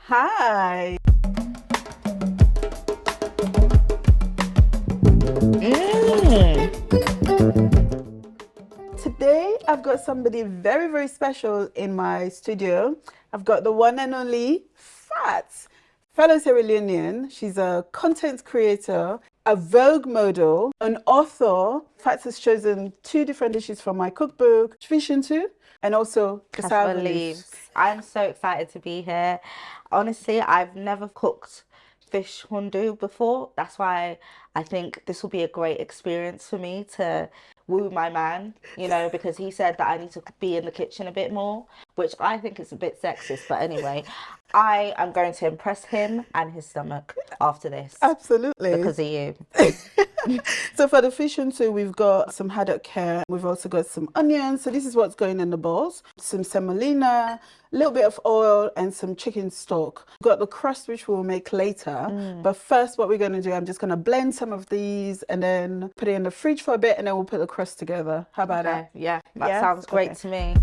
Hi. Today, I've got somebody very, very special in my studio. I've got the one and only Fats, fellow Sierra Leonean. She's a content creator, a Vogue model, an author. Fats has chosen 2 different dishes from my cookbook, Fish Huntu, and also cassava leaves. I'm so excited to be here. Honestly, I've never cooked Fish Huntu before. That's why I think this will be a great experience for me to woo my man, you know, because he said that I need to be in the kitchen a bit more, which I think is a bit sexist. But anyway, I am going to impress him and his stomach after this. Absolutely. Because of you. So for the fish too, we've got some haddock here. We've also got some onions. So this is what's going in the bowls. Some semolina, a little bit of oil, and some chicken stock. We've got the crust, which we'll make later. But first, what we're going to do, I'm just going to blend some of these and then put it in the fridge for a bit, and then we'll put the crust together. How about that? Yeah, that sounds great to me.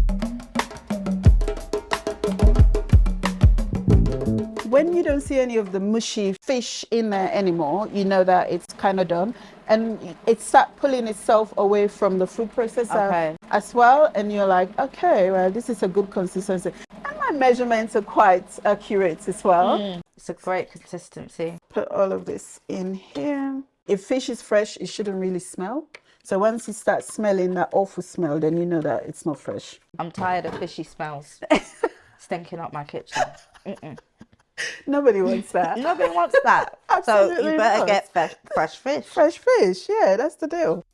When you don't see any of the mushy fish in there anymore, you know that it's kind of done. And it starts pulling itself away from the food processor as well. And you're like, okay, well, this is a good consistency. And my measurements are quite accurate as well. It's a great consistency. Put all of this in here. If fish is fresh, it shouldn't really smell. So once you start smelling that awful smell, then you know that it's not fresh. I'm tired of fishy smells stinking up my kitchen. Nobody wants that. Nobody wants that. Absolutely so you better not. get fresh fish. Fresh fish, yeah, that's the deal.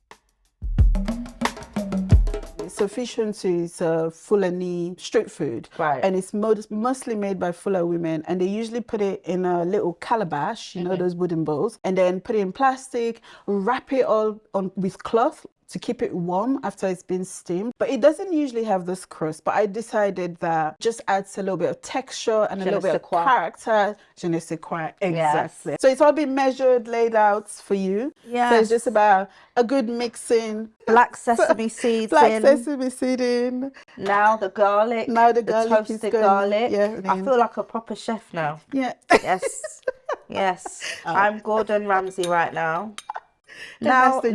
So Fish Huntu is a Fulani street food, Right. And it's mostly made by Fula women, and they usually put it in a little calabash, you know, those wooden bowls, and then put it in plastic, wrap it all on with cloth to keep it warm after it's been steamed. But it doesn't usually have this crust, but I decided that just adds a little bit of texture and a little bit of character. Je ne sais quoi, exactly. Yes. So it's all been measured, laid out for you. Yes. So it's just about a good mixing. Black sesame seeds Black sesame seed in. Now the garlic. Now the garlic is toasted going, garlic. yeah, I feel like a proper chef now. Yeah. Yes. Yes. I'm Gordon Ramsay right now. Now the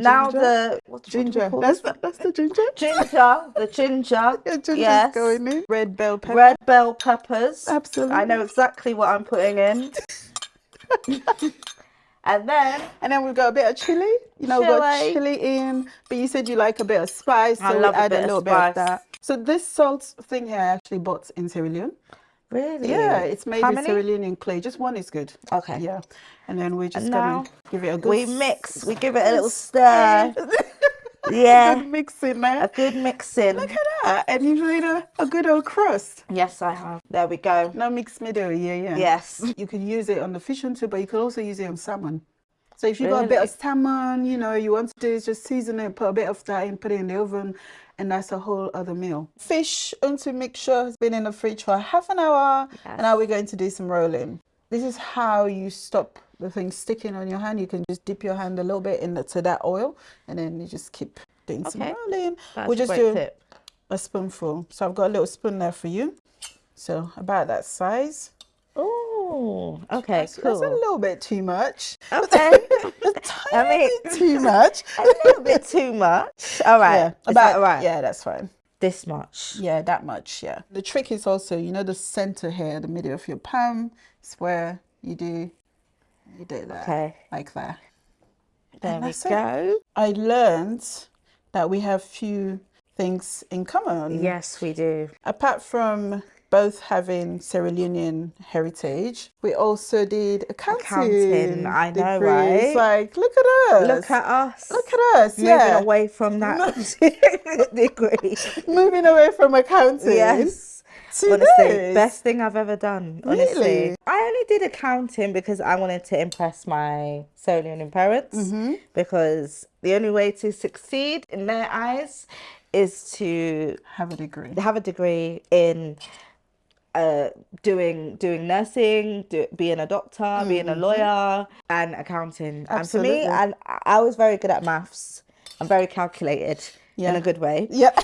ginger. That's the ginger. The ginger. Yeah, ginger's yes. going in. Red bell pepper. Red bell peppers. Absolutely. I know exactly what I'm putting in. And then we've got a bit of chili. You know, we've got chili in, but you said you like a bit of spice, so we add a little bit of that. So this salt thing here I actually bought in Sierra Leone. Really? Yeah, it's made with Sierra Leonean clay. Just one is good. Okay. Yeah. And then we're just gonna give it a good we give it a little stir. Yeah. Good mixing there. A good mixing. Look at that. And you've made a good old crust. Yes, I have. There we go. No mixed middle, yeah. Yes. You could use it on the fish too, but you could also use it on salmon. So if you got a bit of salmon, you know, you want to do is just season it, put a bit of that in, put it in the oven, and that's a whole other meal. Fish Huntu mixture has been in the fridge for half an hour, and now we're going to do some rolling. This is how you stop the thing sticking on your hand. You can just dip your hand a little bit into that oil, and then you just keep doing some rolling. We'll just do a spoonful. So I've got a little spoon there for you. So about that size. Oh, okay, cool. That's a little bit too much. Okay. Too much. A little bit too much. All right. Yeah, is that all right? Yeah, that's fine. This much. Yeah, that much, yeah. The trick is also, you know, the center here, the middle of your palm, is where you do that. Okay. Like that. There we go. I learned that we have few things in common. Yes, we do. Apart from both having Sierra Leonean heritage, we also did accounting. I know, degree. right? It's like, look at us. Look at us. Look at us, Moving away from that degree. Moving away from accounting. Yes. Honestly, best thing I've ever done. Honestly. Really? I only did accounting because I wanted to impress my Sierra Leonean parents. Because the only way to succeed in their eyes is to have a degree in doing nursing, being a doctor, being a lawyer, and accounting. Absolutely. And for me, I was very good at maths. I'm very calculated in a good way. Yeah.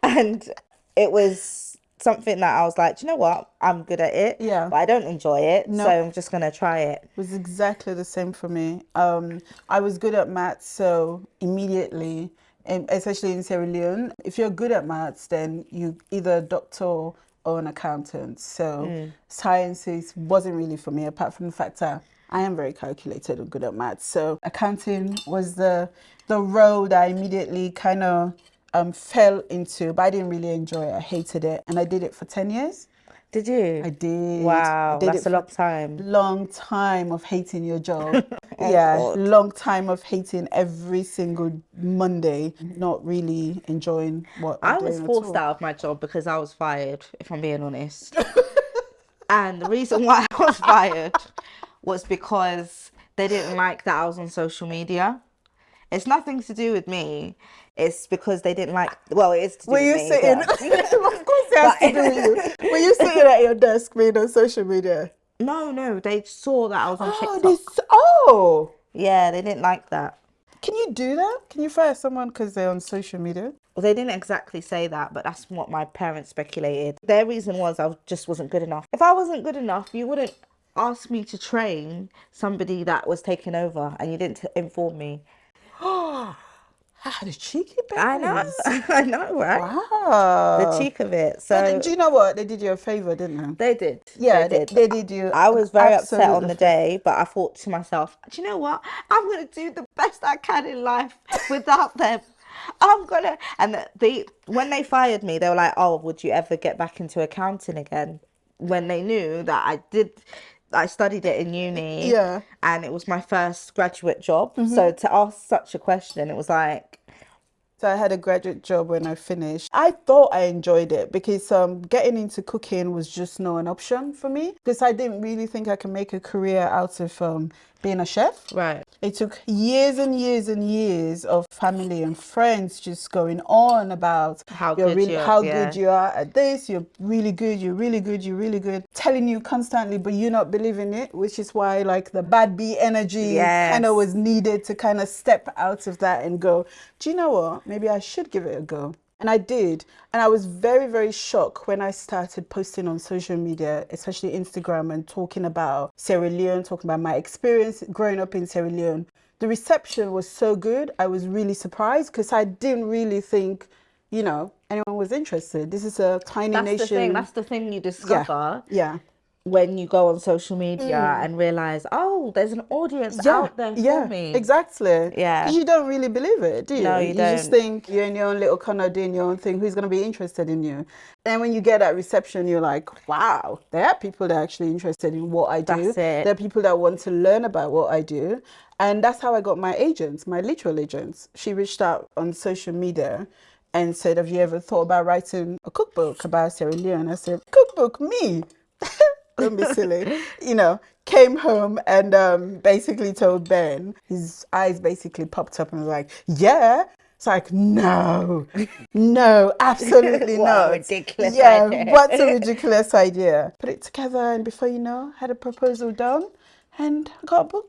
And it was something that I was like, do you know what? I'm good at it, Yeah. but I don't enjoy it, No. so I'm just gonna try it. It was exactly the same for me. I was good at maths, so immediately, and especially in Sierra Leone, if you're good at maths, then you either a doctor or an accountant. So sciences wasn't really for me, apart from the fact that I am very calculated and good at maths. So accounting was the role that I immediately kind of fell into, but I didn't really enjoy it. I hated it, and I did it for 10 years. Did you? I did. Wow, I did that's it a for long time. long time of hating your job. Oh, Yeah, God. long time of hating every single Monday, not really enjoying what I'm I was doing at forced all. out of my job because I was fired, if I'm being honest. And the reason why I was fired was because they didn't like that I was on social media. It's nothing to do with me. It's because they didn't like, well, it is to do Were with you me. sitting? But... Of course, it has to do with you. Were you sitting at your desk being on social media? No, they saw that I was on Oh, TikTok. oh. Yeah, they didn't like that. Can you do that? Can you fire someone because they're on social media? Well, they didn't exactly say that, but that's what my parents speculated. Their reason was I just wasn't good enough. If I wasn't good enough, you wouldn't ask me to train somebody that was taking over, and you didn't inform me. Oh, the cheeky I know, babes. I know, right? The Wow. cheek of it. But So do you know what? They did you a favor, didn't they? they did. Yeah, They did. they did you. I was very upset on absolutely the day, but I thought to myself, do you know what? I'm going to do the best I can in life without them. I'm going to... And when they fired me, they were like, oh, would you ever get back into accounting again? When they knew that I studied it in uni. Yeah. And it was my first graduate job. So to ask such a question, it was like... So I had a graduate job when I finished. I thought I enjoyed it because getting into cooking was just not an option for me because I didn't really think I could make a career out of being a chef. Right. It took years and years and years of family and friends just going on about How good you are at this, you're really good, you're really good, you're really good, telling you constantly, but you're not believing it, which is why like the bad bee energy kind of was needed to kind of step out of that and go, do you know what? Maybe I should give it a go. And I did. And I was very, very shocked when I started posting on social media, especially Instagram, and talking about Sierra Leone, talking about my experience growing up in Sierra Leone. The reception was so good. I was really surprised because I didn't really think, anyone was interested. This is a tiny nation. That's the thing you discover. Yeah. When you go on social media and realize, oh, there's an audience out there for me. Exactly. Yeah. Because you don't really believe it, do you? No, you don't. Just think you're in your own little corner doing your own thing. Who's going to be interested in you? And when you get that reception, you're like, wow, there are people that are actually interested in what I do. That's it. There are people that want to learn about what I do. And that's how I got my agents, my literal agents. She reached out on social media and said, have you ever thought about writing a cookbook about Sierra Leone? I said, cookbook, me? Don't be silly. Came home and basically told Ben, his eyes basically popped up and was like, yeah. It's like, no, absolutely What not. a ridiculous idea. What's a idea. ridiculous idea? Put it together and before you know, had a proposal done and got a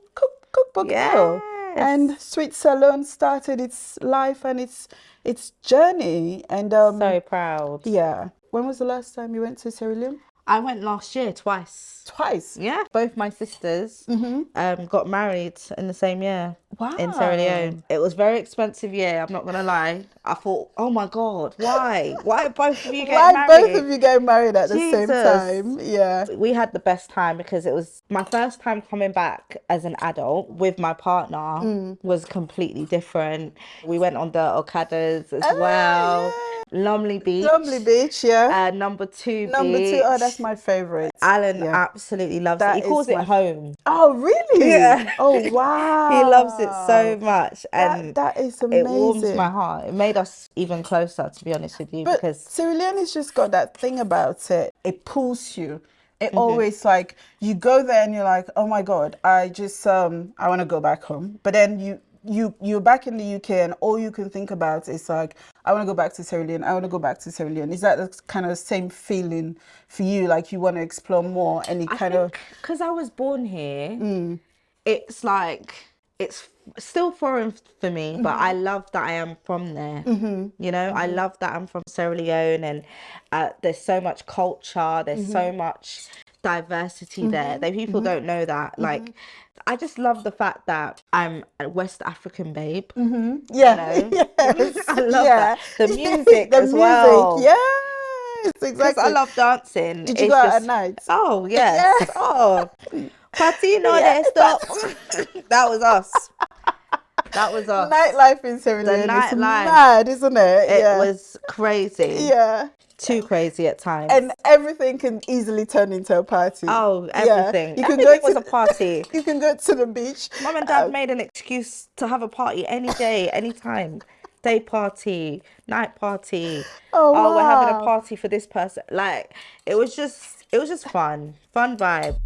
cookbook deal. And Sweet Salon started its life and its journey. And So proud. yeah. When was the last time you went to Sierra Leone? I went last year twice. Twice? Yeah. Both my sisters got married in the same year. Wow. In Sierra Leone. It was a very expensive year, I'm not going to lie. I thought, oh my God, why? Why are both of you getting married? Why both of you getting married at the same Jesus. time? Yeah. We had the best time because it was my first time coming back as an adult with my partner was completely different. We went on the Okadas as well. Yeah. Lumley Beach. Yeah. Number two Number beach. 2, oh, that's my favourite. Alan absolutely loves it. He calls it home. Oh, really? Yeah. Oh, wow. He loves it so much. And that is amazing. It warms my heart. It made us even closer, to be honest with you. But because Sierra Leone's just got that thing about it. It pulls you. It always like, you go there and you're like, oh my God, I just, I want to go back home. But then you're back in the UK and all you can think about is like, I want to go back to Sierra Leone. I want to go back to Sierra Leone. Is that the kind of same feeling for you? Like you want to explore more and because I was born here, it's like, it's still foreign for me, but I love that I am from there. You know, I love that I'm from Sierra Leone, and there's so much culture, there's so much diversity there. People don't know that. Like, I just love the fact that I'm a West African babe. Yeah. You know? Yes. I love Yeah. that. The music The as music. well. Yes, Because exactly. I love dancing. Did you It's go out just, at night? oh, yes. Yes. Oh, Patino Yeah. de stop. That was us. That was us. Nightlife in Sierra The Leone is nightlife. mad, isn't it? It Yeah. was crazy. Yeah. Too crazy at times. And everything can easily turn into a party. Oh, Yeah. everything. You can Everything go was a party. You can go to the beach. Mum and Dad made an excuse to have a party any day, any time. Day party, night party. Oh, We're having a wow. party for this person. Like, it was just fun. Fun vibe.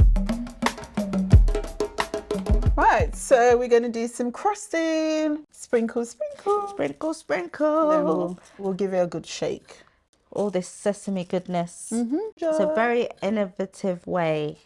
Right, so we're going to do some crusting. Sprinkle, sprinkle. Sprinkle, Then sprinkle. we'll give it a good shake. All this sesame goodness. It's a very innovative way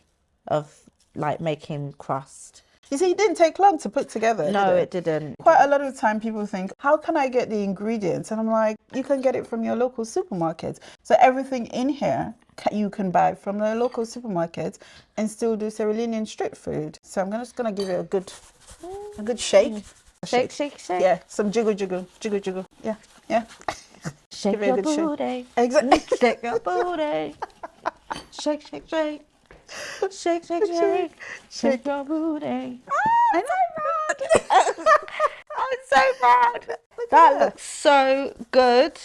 of like making crust. You see, it didn't take long to put together. No, did it didn't. Quite a lot of the time people think, how can I get the ingredients? And I'm like, you can get it from your local supermarket. So everything in here you can buy from the local supermarket and still do Sierra Leonean street food. So I'm just gonna give it a good shake. Shake, shake, shake. Yeah, some jiggle, jiggle, jiggle, jiggle. Yeah, yeah. Shake Give it a your good shake. booty. Exactly. Shake your booty. Shake, shake, shake. Shake, shake, shake. Shake your booty. I'm so I'm so proud. That looks so good.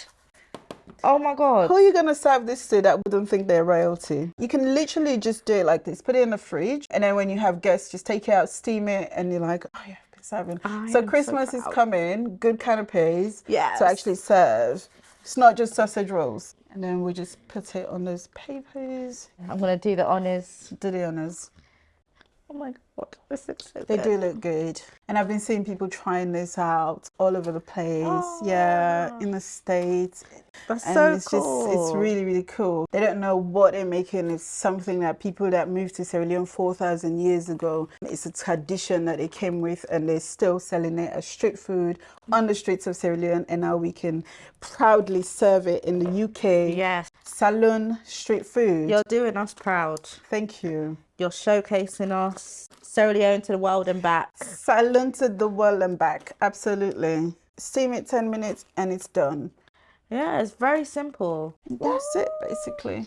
Oh my God. Who are you going to serve this to that wouldn't think they're royalty? You can literally just do it like this. Put it in the fridge. And then when you have guests, just take it out, steam it. And you're like, oh yeah, I've been serving. So Christmas is coming. Good canapes Yes. to actually serve. It's not just sausage rolls. And then we just put it on those papers. I'm going to do the honours. Do the honours. Oh my God. This looks so They good. do look good. And I've been seeing people trying this out all over the place. Oh. Yeah, in the States. That's And so it's cool. just, it's really, really cool. They don't know what they're making. It's something that people that moved to Sierra Leone 4,000 years ago, it's a tradition that they came with, and they're still selling it as street food on the streets of Sierra Leone. And now we can proudly serve it in the UK. Yes. Salon street food. You're doing us proud. Thank you. You're showcasing us. Sierra Leone to the world and back. Salon to the world and back. Absolutely. Steam it 10 minutes and it's done. Yeah, it's very simple. That's it, basically.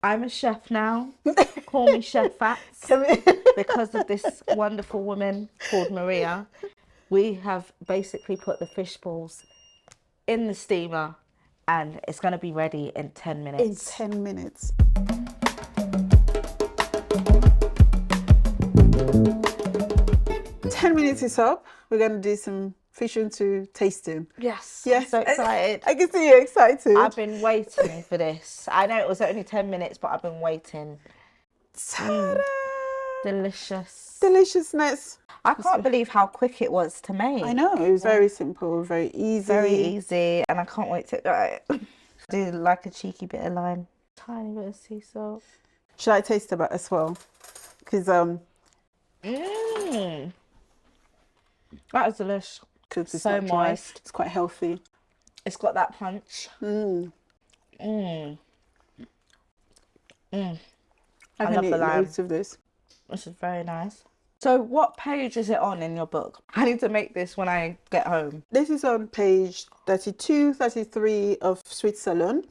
I'm a chef now. Call me Chef Fats. Come here. Because of this wonderful woman called Maria. We have basically put the fish balls in the steamer and it's going to be ready in 10 minutes. In 10 minutes. Ten minutes is up. We're going to do some Fish Huntu tasting. Yes. Yes. I'm so excited. I can see you're excited. I've been waiting for this. I know it was only 10 minutes, but I've been waiting. Ta-da! Delicious. Deliciousness. I can't believe how quick it was to make. I know. It was very simple, very easy. Very easy, and I can't wait to do like a cheeky bit of lime. Tiny bit of sea salt. Should I taste it as well? Because that is delicious. cooks is So not dry. moist. It's quite healthy. It's got that punch. I I can love eat the lime. loads of this. This is very nice. So what page is it on in your book? I need to make this when I get home. This is on page 32, 33 of Sweet Salon.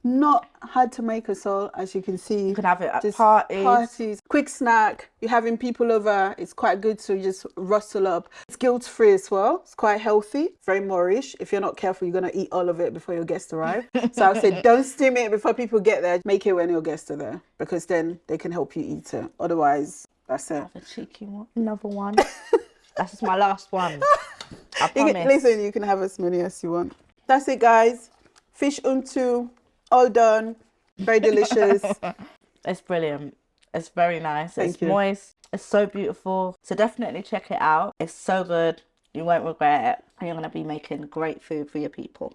Not hard to make at all, as you can see. You can have it at Just parties. Quick snack. You're having people over. It's quite good to just rustle up. It's guilt-free as well. It's quite healthy. Very Moorish. If you're not careful, you're going to eat all of it before your guests arrive. So I'll say don't steam it before people get there. Make it when your guests are there, because then they can help you eat it. Otherwise, that's it. A cheeky one. Another one. That's my last one. I You promise. can, listen, you can have as many as you want. That's it, guys. Fish Huntu. All done. Very delicious. It's brilliant. It's very nice. Thank It's you. moist. It's so beautiful. So definitely check it out. It's so good. You won't regret it. And you're going to be making great food for your people.